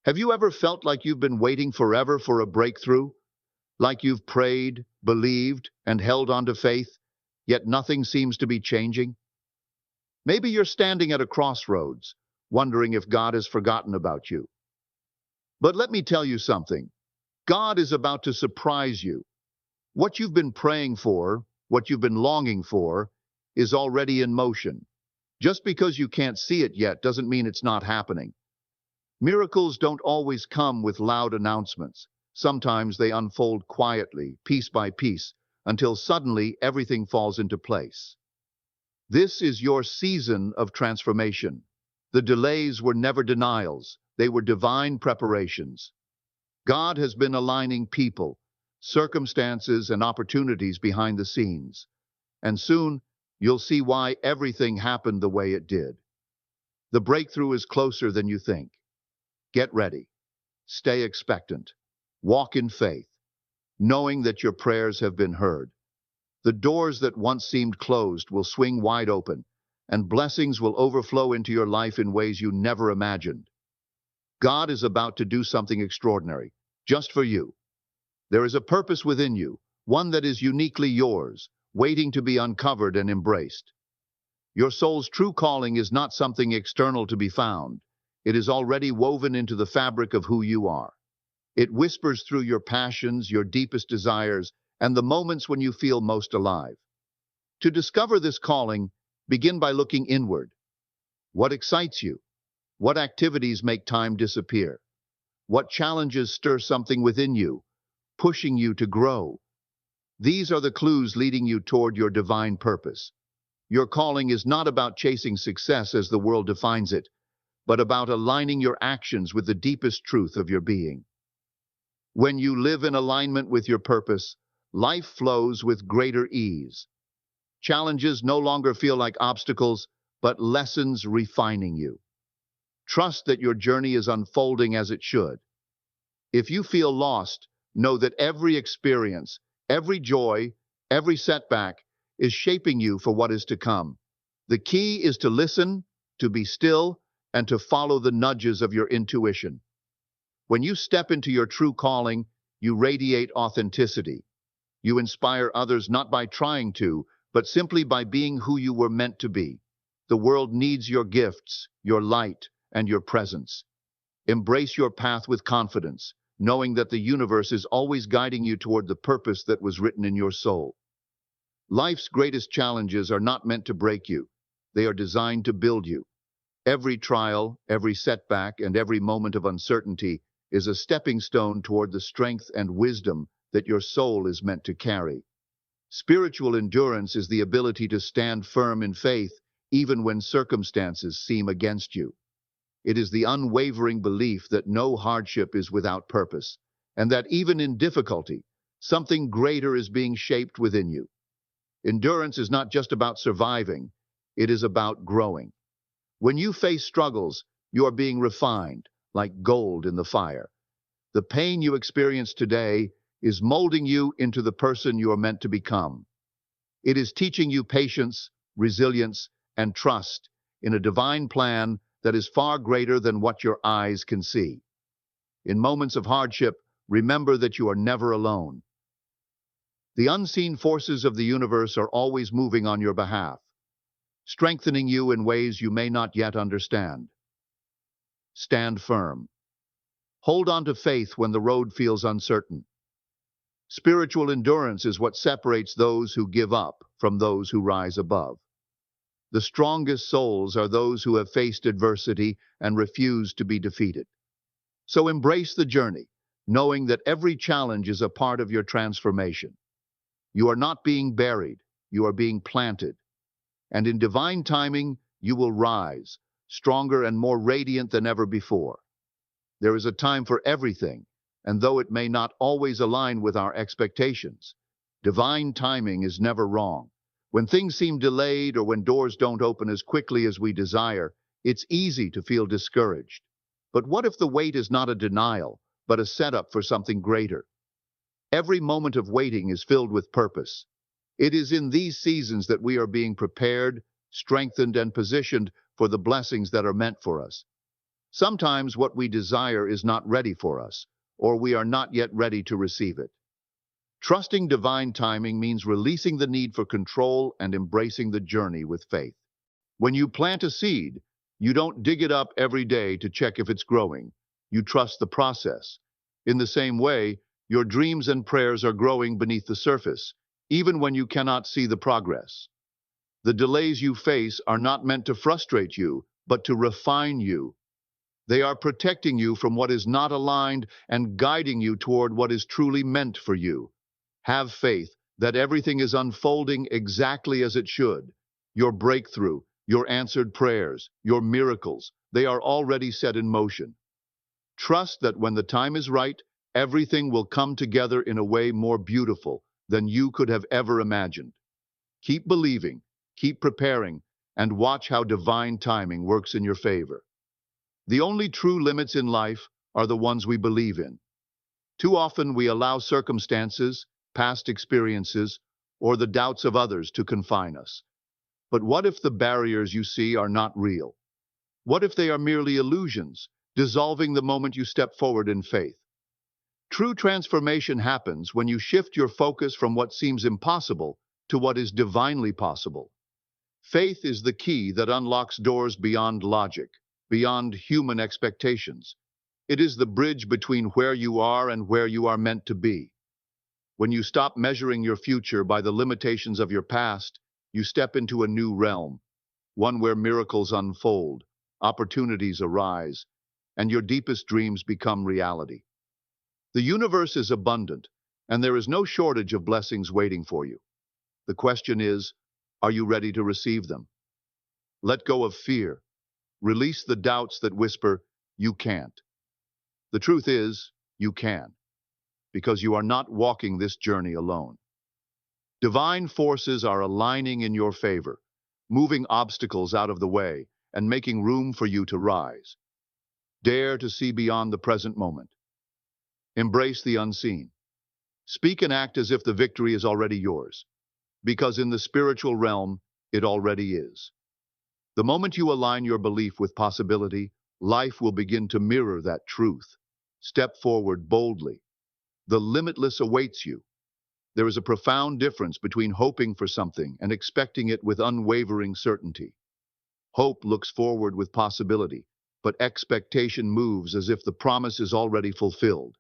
Have you ever felt like you've been waiting forever for a breakthrough? Like you've prayed, believed, and held on to faith, yet nothing seems to be changing? Maybe you're standing at a crossroads, wondering if God has forgotten about you. But let me tell you something. God is about to surprise you. What you've been praying for, what you've been longing for, is already in motion. Just because you can't see it yet doesn't mean it's not happening. Miracles don't always come with loud announcements. Sometimes they unfold quietly, piece by piece, until suddenly everything falls into place. This is your season of transformation. The delays were never denials, they were divine preparations. God has been aligning people, circumstances, and opportunities behind the scenes. And soon, you'll see why everything happened the way it did. The breakthrough is closer than you think. Get ready. Stay expectant. Walk in faith, knowing that your prayers have been heard. The doors that once seemed closed will swing wide open, and blessings will overflow into your life in ways you never imagined. God is about to do something extraordinary, just for you. There is a purpose within you, one that is uniquely yours, waiting to be uncovered and embraced. Your soul's true calling is not something external to be found. It is already woven into the fabric of who you are. It whispers through your passions, your deepest desires, and the moments when you feel most alive. To discover this calling, begin by looking inward. What excites you? What activities make time disappear? What challenges stir something within you, pushing you to grow? These are the clues leading you toward your divine purpose. Your calling is not about chasing success as the world defines it, but about aligning your actions with the deepest truth of your being. When you live in alignment with your purpose, life flows with greater ease. Challenges no longer feel like obstacles, but lessons refining you. Trust that your journey is unfolding as it should. If you feel lost, know that every experience, every joy, every setback is shaping you for what is to come. The key is to listen, to be still, and to follow the nudges of your intuition. When you step into your true calling, you radiate authenticity. You inspire others not by trying to, but simply by being who you were meant to be. The world needs your gifts, your light, and your presence. Embrace your path with confidence, knowing that the universe is always guiding you toward the purpose that was written in your soul. Life's greatest challenges are not meant to break you. They are designed to build you. Every trial, every setback, and every moment of uncertainty is a stepping stone toward the strength and wisdom that your soul is meant to carry. Spiritual endurance is the ability to stand firm in faith even when circumstances seem against you. It is the unwavering belief that no hardship is without purpose, and that even in difficulty, something greater is being shaped within you. Endurance is not just about surviving, it is about growing. When you face struggles, you are being refined, like gold in the fire. The pain you experience today is molding you into the person you are meant to become. It is teaching you patience, resilience, and trust in a divine plan that is far greater than what your eyes can see. In moments of hardship, remember that you are never alone. The unseen forces of the universe are always moving on your behalf, strengthening you in ways you may not yet understand. Stand firm. Hold on to faith when the road feels uncertain. Spiritual endurance is what separates those who give up from those who rise above. The strongest souls are those who have faced adversity and refused to be defeated. So embrace the journey, knowing that every challenge is a part of your transformation. You are not being buried, you are being planted. And in divine timing, you will rise, stronger and more radiant than ever before. There is a time for everything, and though it may not always align with our expectations, divine timing is never wrong. When things seem delayed or when doors don't open as quickly as we desire, it's easy to feel discouraged. But what if the wait is not a denial, but a setup for something greater? Every moment of waiting is filled with purpose. It is in these seasons that we are being prepared, strengthened, and positioned for the blessings that are meant for us. Sometimes what we desire is not ready for us, or we are not yet ready to receive it. Trusting divine timing means releasing the need for control and embracing the journey with faith. When you plant a seed, you don't dig it up every day to check if it's growing. You trust the process. In the same way, your dreams and prayers are growing beneath the surface, even when you cannot see the progress. The delays you face are not meant to frustrate you, but to refine you. They are protecting you from what is not aligned and guiding you toward what is truly meant for you. Have faith that everything is unfolding exactly as it should. Your breakthrough, your answered prayers, your miracles, they are already set in motion. Trust that when the time is right, everything will come together in a way more beautiful than you could have ever imagined. Keep believing, keep preparing, and watch how divine timing works in your favor. The only true limits in life are the ones we believe in. Too often we allow circumstances, past experiences, or the doubts of others to confine us. But what if the barriers you see are not real? What if they are merely illusions, dissolving the moment you step forward in faith? True transformation happens when you shift your focus from what seems impossible to what is divinely possible. Faith is the key that unlocks doors beyond logic, beyond human expectations. It is the bridge between where you are and where you are meant to be. When you stop measuring your future by the limitations of your past, you step into a new realm, one where miracles unfold, opportunities arise, and your deepest dreams become reality. The universe is abundant, and there is no shortage of blessings waiting for you. The question is, are you ready to receive them? Let go of fear. Release the doubts that whisper, you can't. The truth is, you can, because you are not walking this journey alone. Divine forces are aligning in your favor, moving obstacles out of the way and making room for you to rise. Dare to see beyond the present moment. Embrace the unseen. Speak and act as if the victory is already yours, because in the spiritual realm, it already is. The moment you align your belief with possibility, life will begin to mirror that truth. Step forward boldly. The limitless awaits you. There is a profound difference between hoping for something and expecting it with unwavering certainty. Hope looks forward with possibility, but expectation moves as if the promise is already fulfilled.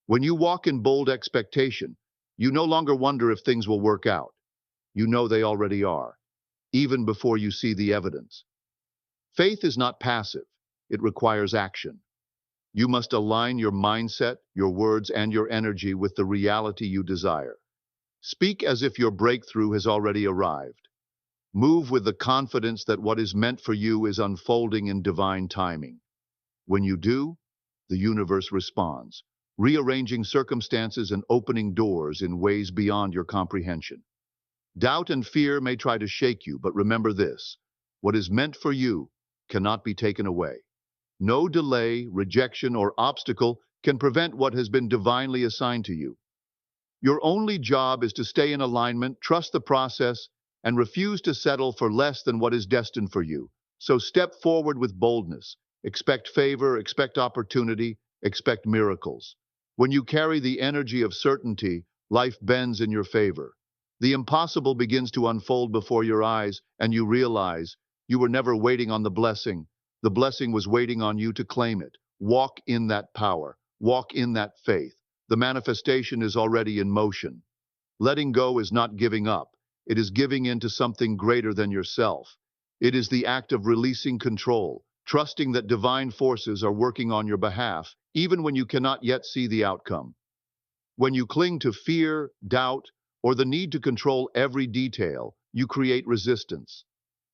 When you walk in bold expectation, you no longer wonder if things will work out. You know they already are, even before you see the evidence. Faith is not passive. It requires action. You must align your mindset, your words, and your energy with the reality you desire. Speak as if your breakthrough has already arrived. Move with the confidence that what is meant for you is unfolding in divine timing. When you do, the universe responds, rearranging circumstances and opening doors in ways beyond your comprehension. Doubt and fear may try to shake you, but remember this: what is meant for you cannot be taken away. No delay, rejection, or obstacle can prevent what has been divinely assigned to you. Your only job is to stay in alignment, trust the process, and refuse to settle for less than what is destined for you. So step forward with boldness. Expect favor, expect opportunity, expect miracles. When you carry the energy of certainty, life bends in your favor. The impossible begins to unfold before your eyes, and you realize you were never waiting on the blessing. The blessing was waiting on you to claim it. Walk in that power. Walk in that faith. The manifestation is already in motion. Letting go is not giving up. It is giving in to something greater than yourself. It is the act of releasing control, trusting that divine forces are working on your behalf, even when you cannot yet see the outcome. When you cling to fear, doubt, or the need to control every detail, you create resistance.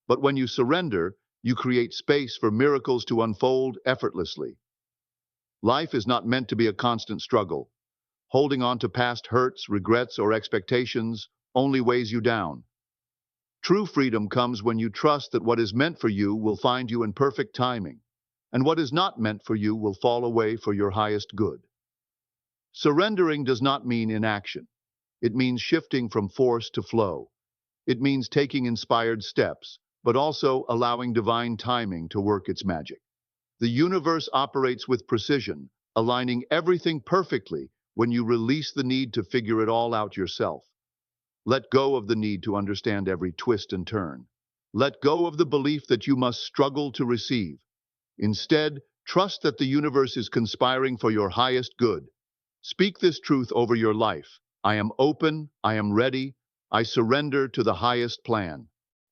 But when you surrender, you create space for miracles to unfold effortlessly. Life is not meant to be a constant struggle. Holding on to past hurts, regrets, or expectations only weighs you down. True freedom comes when you trust that what is meant for you will find you in perfect timing, and what is not meant for you will fall away for your highest good. Surrendering does not mean inaction. It means shifting from force to flow. It means taking inspired steps, but also allowing divine timing to work its magic. The universe operates with precision, aligning everything perfectly when you release the need to figure it all out yourself. Let go of the need to understand every twist and turn. Let go of the belief that you must struggle to receive. Instead, trust that the universe is conspiring for your highest good. Speak this truth over your life. I am open, I am ready, I surrender to the highest plan.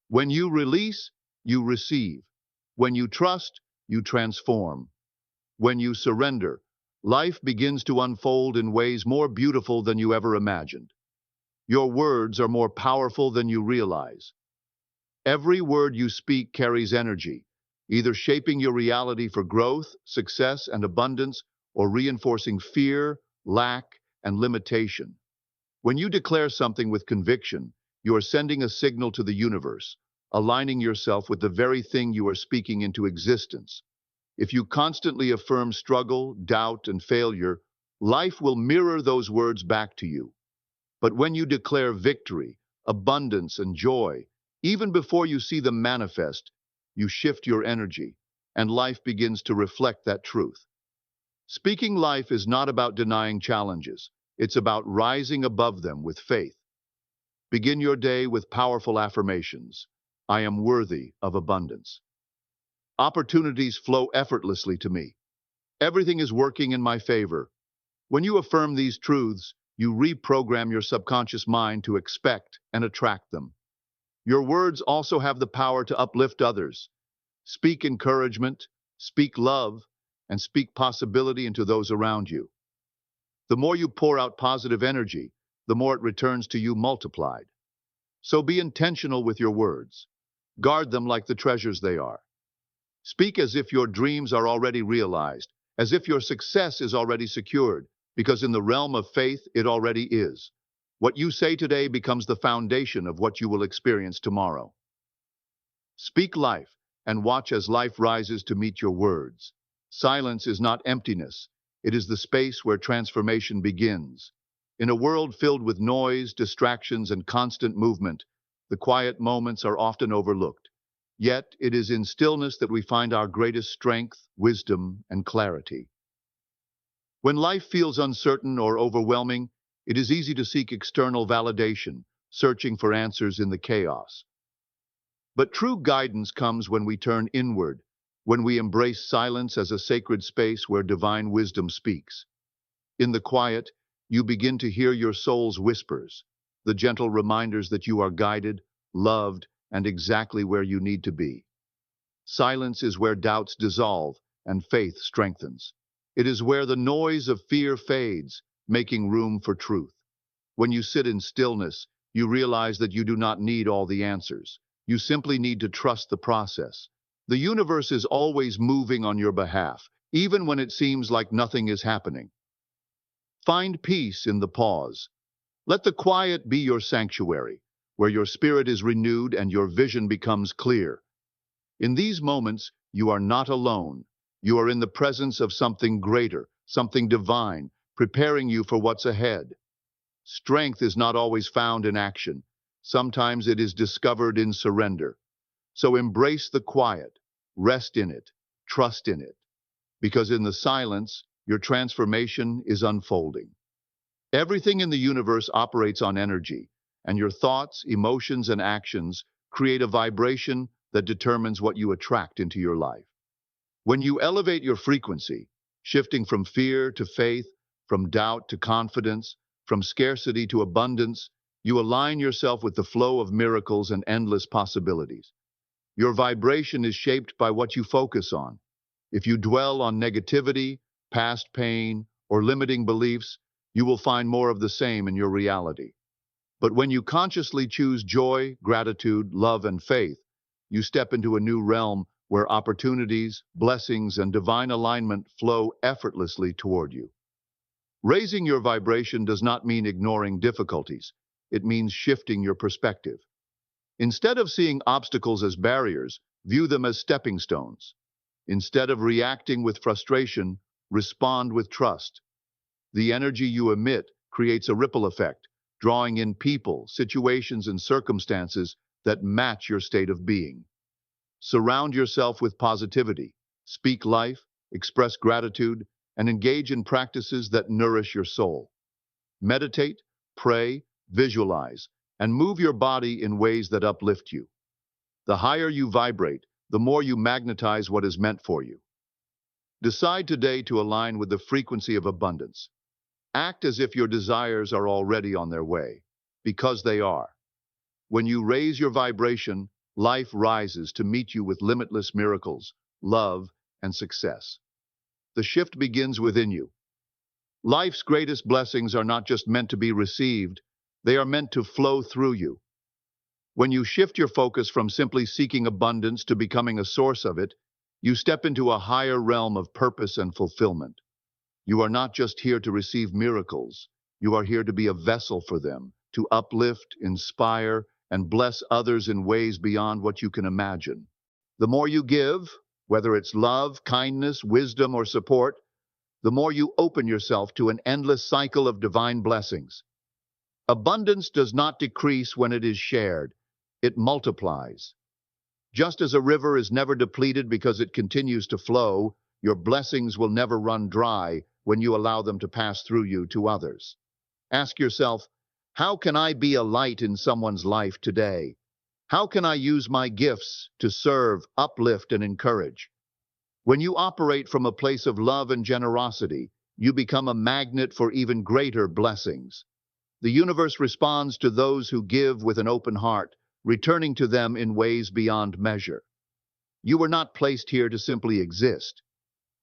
When you release, you receive. When you trust, you transform. When you surrender, life begins to unfold in ways more beautiful than you ever imagined. Your words are more powerful than you realize. Every word you speak carries energy, either shaping your reality for growth, success, and abundance, or reinforcing fear, lack, and limitation. When you declare something with conviction, you are sending a signal to the universe, aligning yourself with the very thing you are speaking into existence. If you constantly affirm struggle, doubt, and failure, life will mirror those words back to you. But when you declare victory, abundance, and joy, even before you see them manifest, you shift your energy, and life begins to reflect that truth. Speaking life is not about denying challenges. It's about rising above them with faith. Begin your day with powerful affirmations. I am worthy of abundance. Opportunities flow effortlessly to me. Everything is working in my favor. When you affirm these truths, you reprogram your subconscious mind to expect and attract them. Your words also have the power to uplift others. Speak encouragement, speak love, and speak possibility into those around you. The more you pour out positive energy, the more it returns to you multiplied. So be intentional with your words. Guard them like the treasures they are. Speak as if your dreams are already realized, as if your success is already secured, because in the realm of faith, it already is. What you say today becomes the foundation of what you will experience tomorrow. Speak life and watch as life rises to meet your words. Silence is not emptiness. It is the space where transformation begins. In a world filled with noise, distractions, and constant movement, the quiet moments are often overlooked. Yet it is in stillness that we find our greatest strength, wisdom, and clarity. When life feels uncertain or overwhelming, it is easy to seek external validation, searching for answers in the chaos. But true guidance comes when we turn inward, when we embrace silence as a sacred space where divine wisdom speaks. In the quiet, you begin to hear your soul's whispers, the gentle reminders that you are guided, loved, and exactly where you need to be. Silence is where doubts dissolve and faith strengthens. It is where the noise of fear fades, making room for truth. When you sit in stillness, you realize that you do not need all the answers. You simply need to trust the process. The universe is always moving on your behalf, even when it seems like nothing is happening. Find peace in the pause. Let the quiet be your sanctuary, where your spirit is renewed and your vision becomes clear. In these moments, you are not alone. You are in the presence of something greater, something divine, preparing you for what's ahead. Strength is not always found in action. Sometimes it is discovered in surrender. So embrace the quiet, rest in it, trust in it, because in the silence, your transformation is unfolding. Everything in the universe operates on energy, and your thoughts, emotions, and actions create a vibration that determines what you attract into your life. When you elevate your frequency, shifting from fear to faith, from doubt to confidence, from scarcity to abundance, you align yourself with the flow of miracles and endless possibilities. Your vibration is shaped by what you focus on. If you dwell on negativity, past pain, or limiting beliefs, you will find more of the same in your reality. But when you consciously choose joy, gratitude, love, and faith, you step into a new realm where opportunities, blessings, and divine alignment flow effortlessly toward you. Raising your vibration does not mean ignoring difficulties. It means shifting your perspective. Instead of seeing obstacles as barriers, view them as stepping stones. Instead of reacting with frustration, respond with trust. The energy you emit creates a ripple effect, drawing in people, situations, and circumstances that match your state of being. Surround yourself with positivity. Speak life, express gratitude, and engage in practices that nourish your soul. Meditate, pray, visualize, and move your body in ways that uplift you. The higher you vibrate, the more you magnetize what is meant for you. Decide today to align with the frequency of abundance. Act as if your desires are already on their way, because they are. When you raise your vibration, life rises to meet you with limitless miracles, love, and success. The shift begins within you. Life's greatest blessings are not just meant to be received, they are meant to flow through you. When you shift your focus from simply seeking abundance to becoming a source of it, you step into a higher realm of purpose and fulfillment. You are not just here to receive miracles, you are here to be a vessel for them, to uplift, inspire, and bless others in ways beyond what you can imagine. The more you give, whether it's love, kindness, wisdom, or support, the more you open yourself to an endless cycle of divine blessings. Abundance does not decrease when it is shared, it multiplies. Just as a river is never depleted because it continues to flow, your blessings will never run dry when you allow them to pass through you to others. Ask yourself, how can I be a light in someone's life today? How can I use my gifts to serve, uplift, and encourage? When you operate from a place of love and generosity, you become a magnet for even greater blessings. The universe responds to those who give with an open heart, returning to them in ways beyond measure. You were not placed here to simply exist.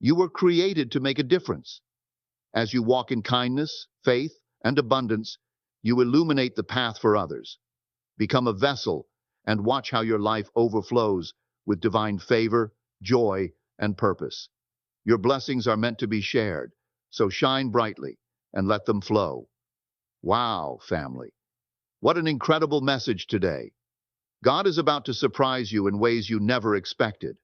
You were created to make a difference. As you walk in kindness, faith, and abundance, you illuminate the path for others. Become a vessel and watch how your life overflows with divine favor, joy, and purpose. Your blessings are meant to be shared, so shine brightly and let them flow. Wow, family. What an incredible message today. God is about to surprise you in ways you never expected.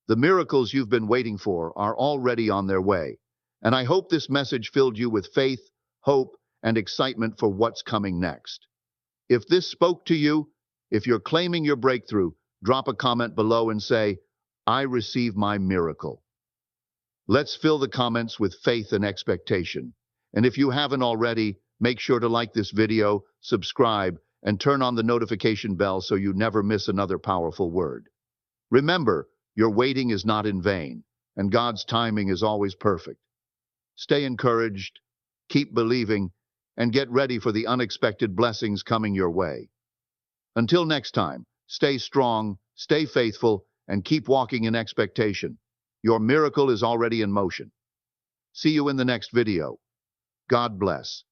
The miracles you've been waiting for are already on their way, and I hope this message filled you with faith, hope, and excitement for what's coming next. If this spoke to you, if you're claiming your breakthrough, drop a comment below and say, I receive my miracle. Let's fill the comments with faith and expectation. And if you haven't already, make sure to like this video, subscribe, and turn on the notification bell so you never miss another powerful word. Remember, your waiting is not in vain, and God's timing is always perfect. Stay encouraged, keep believing, and get ready for the unexpected blessings coming your way. Until next time, stay strong, stay faithful, and keep walking in expectation. Your miracle is already in motion. See you in the next video. God bless.